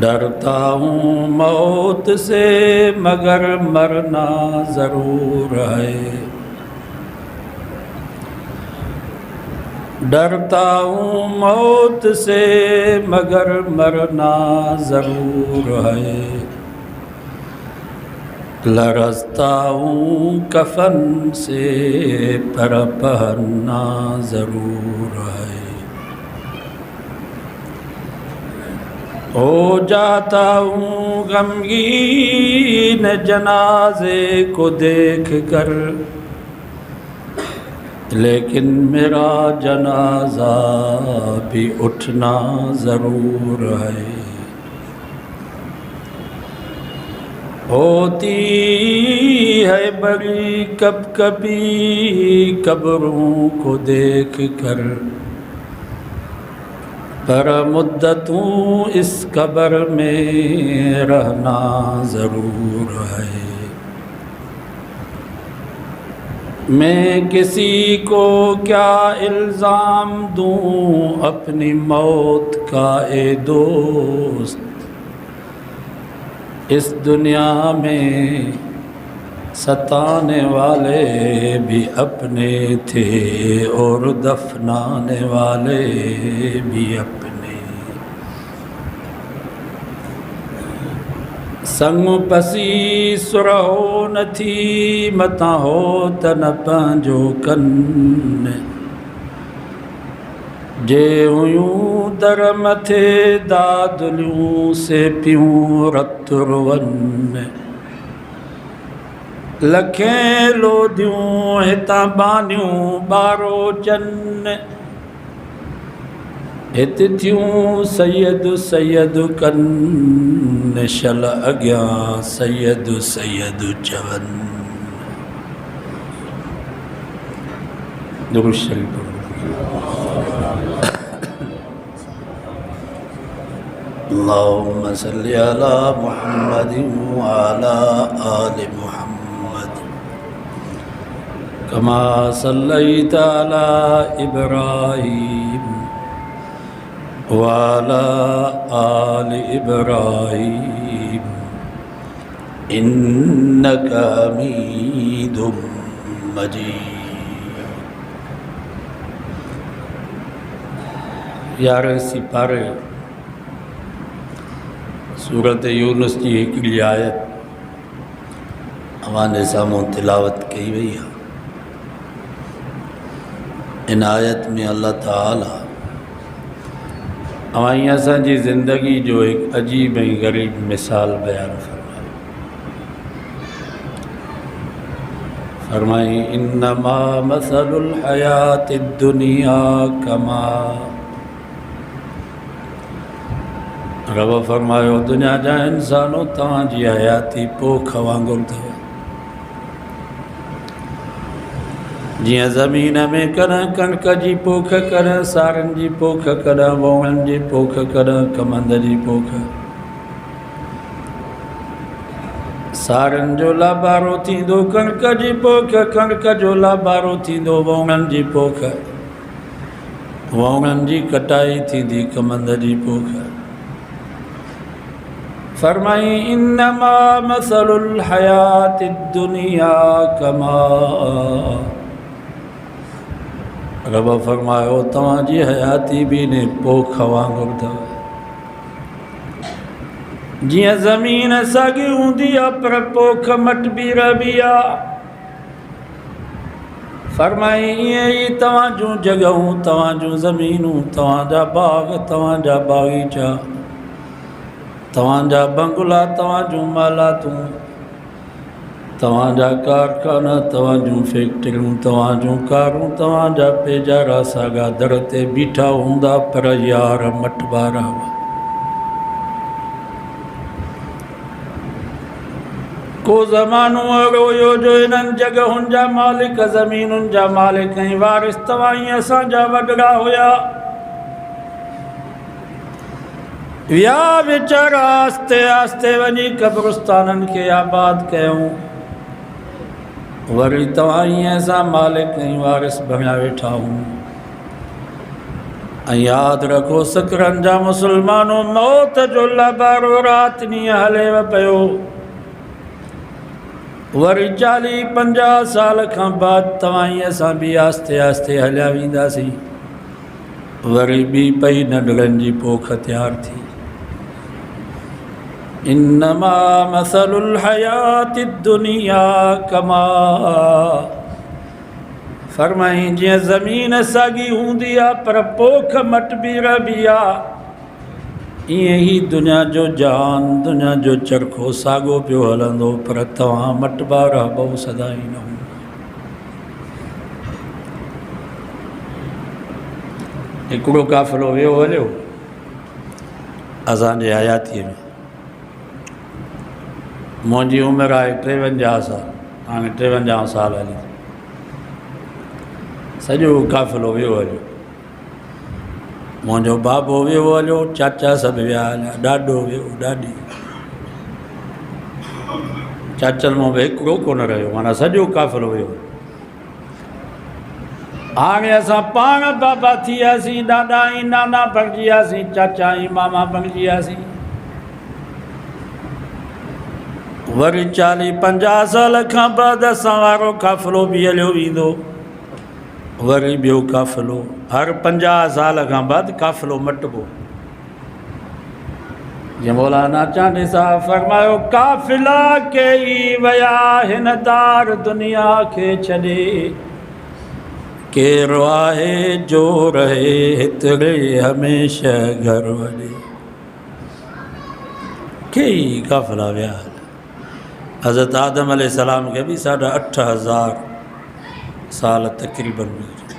डरता हूँ मौत से मगर मरना ज़रूर है। डरता हूँ मौत से मगर मरना ज़रूर है। लरज़ता हूँ कफन से पर पहनना ज़रूर है। हो जाता हूँ गमगीन जनाजे को देख कर, लेकिन मेरा जनाजा भी उठना ज़रूर है। होती है बड़ी कब कभी कब्रों को देख कर, पर मुद्दतों इस कब्र में रहना ज़रूर है। मैं किसी को क्या इल्ज़ाम दूँ अपनी मौत का ए दोस्त। इस दुनिया में सताने वाले भी अपने थे और दफनाने वाले भी अपने। संग पसी सुरहो न थी मता हो तन पंहिंजो कन, जे हुयूं दर मथे दादलियूं से पियूं रतुरवन। लखें लोदियूं हितां बानियूं बारो चन, हित थियूं सैयद सैयद कन शल अॻियां सैयद सैयद चवन। दुरूद शरीफ। अल्लाहुम्मा सल्लि अला मुहम्मदिन व अला आलि मुहम्मद कमा सल्लैता अला इब्राहीम व अला आलि इब्राहीम इन्नका हमीदुम मजीद। 11 सिपारे सूरत यूनुस की हिकिड़ी आयत अवां साम्हूं तिलावत कई वई है। इन आयत में अल्लाह ताला अवां असांजी ज़िंदगी जो एक अजीब ऐं ग़रीब मिसाल बयान फरमाई इन्नमा मसलुल हयातिद दुनिया कमा। रब फरमायो दुनिया जा इंसानों तव्हांजी हयाती पोख वांगुरु अथव। जियां ज़मीन में कॾहिं कणिक जी पोख, कॾहिं सारनि जी पोख, कॾहिं वोंगनि जी पोख, कॾहिं कमंद जी पोख। सारनि जो लाबारो थींदो कणिक जी पोख, कणिक जो लाबारो थींदो वोंगनि जी पोख, वोंगनि जी कटाई थींदी कमंद जी पोख। फरमाई इन्नमा मसलुल हयातिद दुनिया कमा। रब फरमायो तव्हांजी हयाती भी ने पोख वांगुरु अथव। जियां ज़मीन साॻी हूंदी आहे पर पोख मटिबी रहबी आहे, फरमाई ईअं ई तव्हांजूं जॻहूं, तव्हांजूं ज़मीनूं, तव्हांजा बाग, तव्हांजा बाग़ीचा, तव्हांजा बंगला, तव्हांजूं मालातूं, तव्हांजा कारखाना, तव्हांजूं फैक्ट्रियूं, तव्हांजूं कारूं, तव्हांजा पेजारा साॻा दर ते बीठा हूंदा पर यार मटबा रहवा। को ज़मानो अहिड़ो हुयो जो इन्हनि जॻहुनि जा मालिक, ज़मीनुनि जा मालिक ऐं वारिस तव्हां ई असांजा वॾड़ा हुया। विया वीचारा आस्ते आस्ते वञी क़ब्रिस्ताननि खे आबाद कयूं। वरी तव्हां ई असां मालिक ऐं वारिस बणिया वेठा हूं। ऐं यादि रखो सकरनि जा मुसलमानों, मौत जो लबारो राति नीअं हलेव पियो। वरी 40-50 साल खां बाद तव्हां ई असां बि आस्ते आस्ते हलिया वेंदासीं। वरी ॿी पई नंढड़नि जी पोख तैयार थी। इन्नमा मसलुल हयाति दुनिया कमा, फरमाई जीअं ज़मीन साॻी हूंदी आहे पर पोख मटबी रहबी आहे, ईअं ई दुनिया जो जहान, दुनिया जो चरखो साॻियो पियो हलंदो, पर तव्हां मटबा रहबो सदाई न हूंदा। हिकिड़ो काफ़िलो वियो हलियो असांजे हयातीअ में। मुंहिंजी उमिरि आहे 53 साल, हाणे 53 साल हली। सॼो काफ़िलो वियो हलियो। मुंहिंजो बाबो वियो हलियो, चाचा सभु विया हलिया, ॾाॾो वियो, ॾाॾी। चाचनि मां बि हिकिड़ो कोन रहियो, माना सॼो काफ़िलो वियो। हाणे असां पाण बाबा थी वियासीं, ॾाॾा ऐं नाना बणिजी वियासीं, चाचा ऐं मामा बणिजी वियासीं। वरी 40-50 साल खां बाद असां वारो काफ़िलो बि हलियो वेंदो। वरी ॿियो काफ़िलो, हर 50 साल खां बाद काफ़िलो मटिबो। जीअं मौलाना चांडी साहब फरमायो, काफ़िला कई विया हिन दार दुनिया खे छॾे, केरु आहे जो रहे हितड़े हमेशह घर वॾे। कई काफ़िला विया। हज़रत आदम अलैहिस्सलाम के भी 8,500 साल तकरीबन गुज़रे।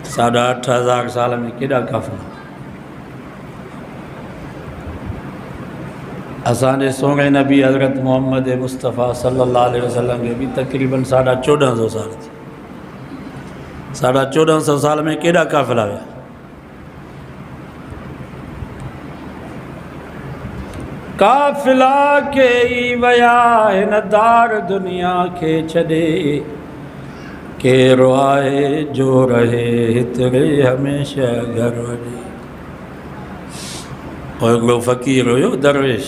8,500 साल में केॾा काफ़िला। असांजे सोने नबी हज़रत मोहम्मद मुस्तफ़ा सल्लल्लाहु अलैहि वसल्लम के भी तकरीबन 1450 साल थी। 1450 साल में केॾा काफ़िला विया। काफ़िला कई विया हिन दार दुनिया खे छॾे, केरु आहे जो रहे हितड़े हमेशह घर वॾे। हिकिड़ो फ़क़ीर हुयो दरवेश,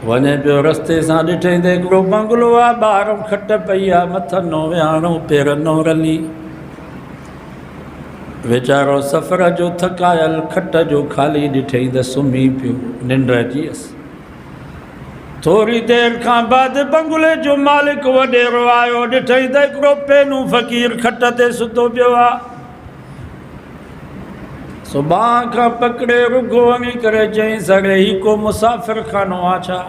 वञे पियो रस्ते सां ॾिठईं त हिकिड़ो बंगलो आहे, ॿाहिरों खट पई आहे, मथनो विहाणो, पेरनो रली। वीचारो सफ़र जो थकायल खट जो ख़ाली ॾिठईं त सुम्ही पियो, निंड अची वियसि। थोरी देरि खां बाद बंगले जो मालिक वॾेरो आयो, ॾिठईं त हिकिड़ो पेनू फ़क़ीर खट ते सुतो पियो आहे। सुभाणे खां पकिड़े रुॻो वञी करे चईं, सॻे ही को मुसाफ़िर खानो आहे छा,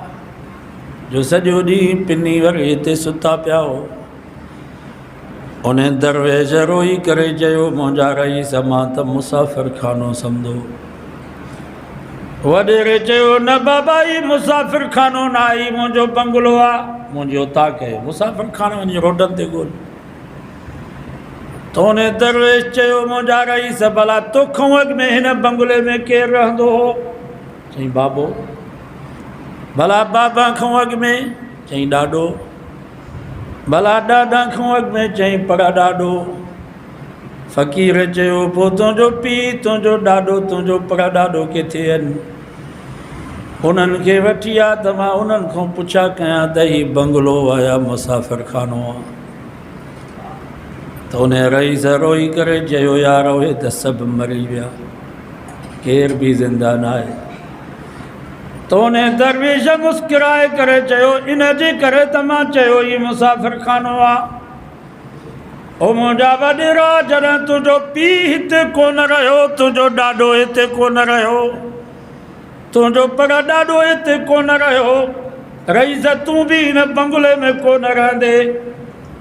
जो सॼो ॾींहुं पिनी वरी हिते सुता पिया हो। उन दरवेश रोई करे चयो, मुंहिंजा रईस मां त मुसाफ़िर खानो सम्झो। वॾेरे चयो, न बाबा ही मुसाफ़िर खानो न आहे, मुंहिंजो बंगलो आहे, मुंहिंजी औताक आहे, मुसाफ़िर खानो वञी रोडनि ते ॻोल्ह। तो उन दरवेश चयो, मुंहिंजा रईस भला तोखां अॻु में हिन बंगले में केरु रहंदो हो? चईं बाबो। भला बाबा खां अॻु में? चईं ॾाॾो। भला ॾाॾा खां अॻु में? चईं पर ॾाॾो। फ़क़ीर चयो, पोइ तुंहिंजो पीउ, तुंहिंजो ॾाॾो, तुंहिंजो पर ॾाॾो किथे आहिनि? उन्हनि खे वठी आ त मां उन्हनि खां पुछा कयां त हीउ बंगलो आहे या मुसाफ़िर खानो आहे। त उन रईस रोई करे चयो, यार उहे त सभु मरी विया, केर बि ज़िंदा न आहे। तो उन दरवेश मुस्कुराए करे चयो, इन जे करे त मां चयो ही मुसाफ़िर खानो आहे। ओ मुंहिंजा वॾेरा, जॾहिं तुंहिंजो पीउ हिते कोन रहियो, तुंहिंजो ॾाॾो हिते कोन रहियो, तुंहिंजो पर ॾाॾो हिते कोन रहियो, रईस तूं बि हिन बंगले में कोन रहंदे।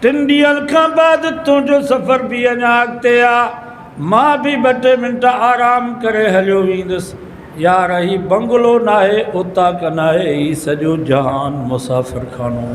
3 ॾींहंनि खां बाद तुंहिंजो सफ़र बि अञा अॻिते आहे, मां बि 2-3 मिंट आराम करे हलियो वेंदुसि। यार ही बंगलो न आहे, उतां न आहे, ही सॼो जहान मुसाफ़िर खानो।